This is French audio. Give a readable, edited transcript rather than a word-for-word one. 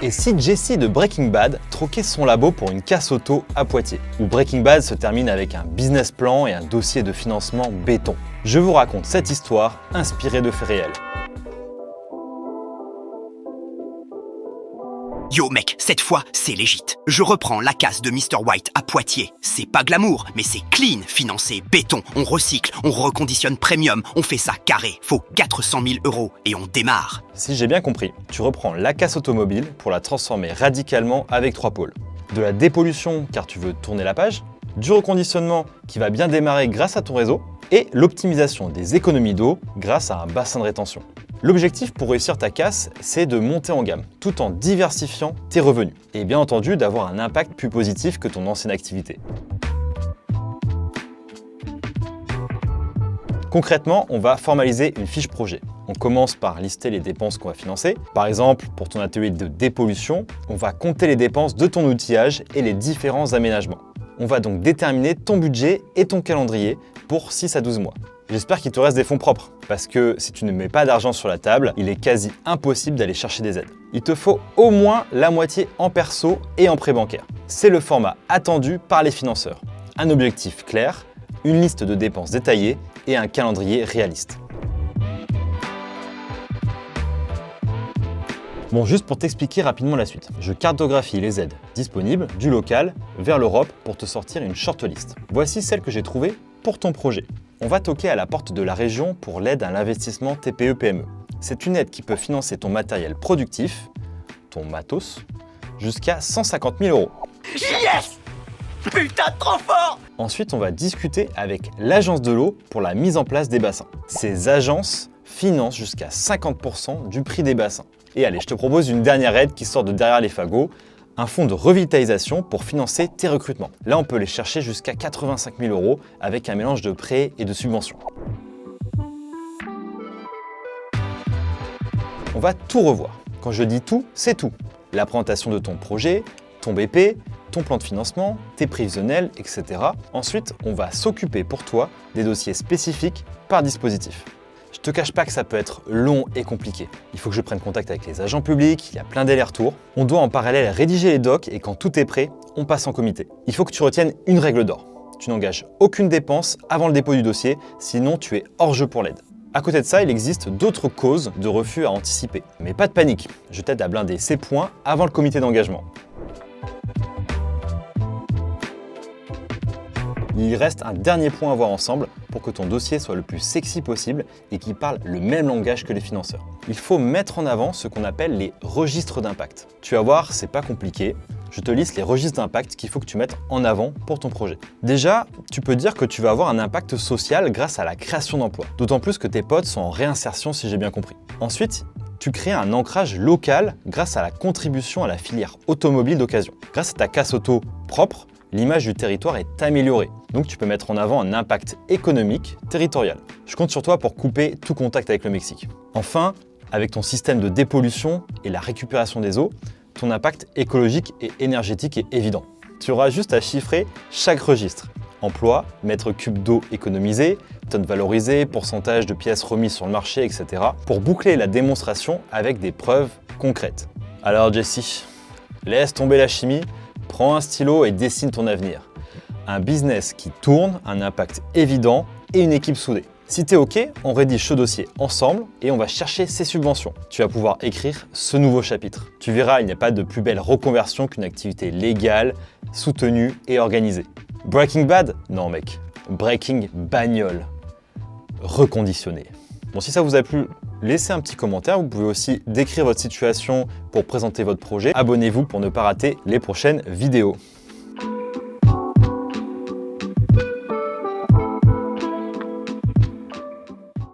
Et si Jesse de Breaking Bad troquait son labo pour une casse auto à Poitiers? Ou Breaking Bad se termine avec un business plan et un dossier de financement béton? Je vous raconte cette histoire inspirée de faits réels. Yo mec, cette fois, c'est légit. Je reprends la casse de Mr. White à Poitiers. C'est pas glamour, mais c'est clean, financé, béton. On recycle, on reconditionne premium, on fait ça carré. Faut 400 000 € et on démarre. Si j'ai bien compris, tu reprends la casse automobile pour la transformer radicalement avec 3 pôles. De la dépollution car tu veux tourner la page, du reconditionnement qui va bien démarrer grâce à ton réseau, et l'optimisation des économies d'eau grâce à un bassin de rétention. L'objectif pour réussir ta casse, c'est de monter en gamme, tout en diversifiant tes revenus. Et bien entendu, d'avoir un impact plus positif que ton ancienne activité. Concrètement, on va formaliser une fiche projet. On commence par lister les dépenses qu'on va financer. Par exemple, pour ton atelier de dépollution, on va compter les dépenses de ton outillage et les différents aménagements. On va donc déterminer ton budget et ton calendrier pour 6 à 12 mois. J'espère qu'il te reste des fonds propres, parce que si tu ne mets pas d'argent sur la table, il est quasi impossible d'aller chercher des aides. Il te faut au moins la moitié en perso et en prêt bancaire. C'est le format attendu par les financeurs. Un objectif clair, une liste de dépenses détaillée et un calendrier réaliste. Bon, juste pour t'expliquer rapidement la suite. Je cartographie les aides disponibles du local vers l'Europe pour te sortir une shortlist. Voici celle que j'ai trouvée pour ton projet. On va toquer à la porte de la région pour l'aide à l'investissement TPE-PME. C'est une aide qui peut financer ton matériel productif, ton matos, jusqu'à 150 000 €. Yes! Putain, trop fort! Ensuite, on va discuter avec l'agence de l'eau pour la mise en place des bassins. Ces agences financent jusqu'à 50% du prix des bassins. Et allez, je te propose une dernière aide qui sort de derrière les fagots, un fonds de revitalisation pour financer tes recrutements. Là, on peut les chercher jusqu'à 85 000 € avec un mélange de prêts et de subventions. On va tout revoir. Quand je dis tout, c'est tout. La présentation de ton projet, ton BP, ton plan de financement, tes prévisionnels, etc. Ensuite, on va s'occuper pour toi des dossiers spécifiques par dispositif. Je te cache pas que ça peut être long et compliqué. Il faut que je prenne contact avec les agents publics, il y a plein d'allers-retours. On doit en parallèle rédiger les docs et quand tout est prêt, on passe en comité. Il faut que tu retiennes une règle d'or. Tu n'engages aucune dépense avant le dépôt du dossier, sinon tu es hors jeu pour l'aide. À côté de ça, il existe d'autres causes de refus à anticiper. Mais pas de panique, je t'aide à blinder ces points avant le comité d'engagement. Il reste un dernier point à voir ensemble pour que ton dossier soit le plus sexy possible et qu'il parle le même langage que les financeurs. Il faut mettre en avant ce qu'on appelle les registres d'impact. Tu vas voir, c'est pas compliqué. Je te liste les registres d'impact qu'il faut que tu mettes en avant pour ton projet. Déjà, tu peux dire que tu vas avoir un impact social grâce à la création d'emplois. D'autant plus que tes potes sont en réinsertion si j'ai bien compris. Ensuite, tu crées un ancrage local grâce à la contribution à la filière automobile d'occasion. Grâce à ta casse auto propre, l'image du territoire est améliorée. Donc tu peux mettre en avant un impact économique territorial. Je compte sur toi pour couper tout contact avec le Mexique. Enfin, avec ton système de dépollution et la récupération des eaux, ton impact écologique et énergétique est évident. Tu auras juste à chiffrer chaque registre. Emploi, mètres cubes d'eau économisés, tonnes valorisées, pourcentage de pièces remises sur le marché, etc. pour boucler la démonstration avec des preuves concrètes. Alors Jesse, laisse tomber la chimie, prends un stylo et dessine ton avenir. Un business qui tourne, un impact évident et une équipe soudée. Si t'es OK, on rédige ce dossier ensemble et on va chercher ces subventions. Tu vas pouvoir écrire ce nouveau chapitre. Tu verras, il n'y a pas de plus belle reconversion qu'une activité légale, soutenue et organisée. Breaking Bad? Non mec, Breaking Bagnole. Reconditionné. Bon, si ça vous a plu, laissez un petit commentaire. Vous pouvez aussi décrire votre situation pour présenter votre projet. Abonnez-vous pour ne pas rater les prochaines vidéos.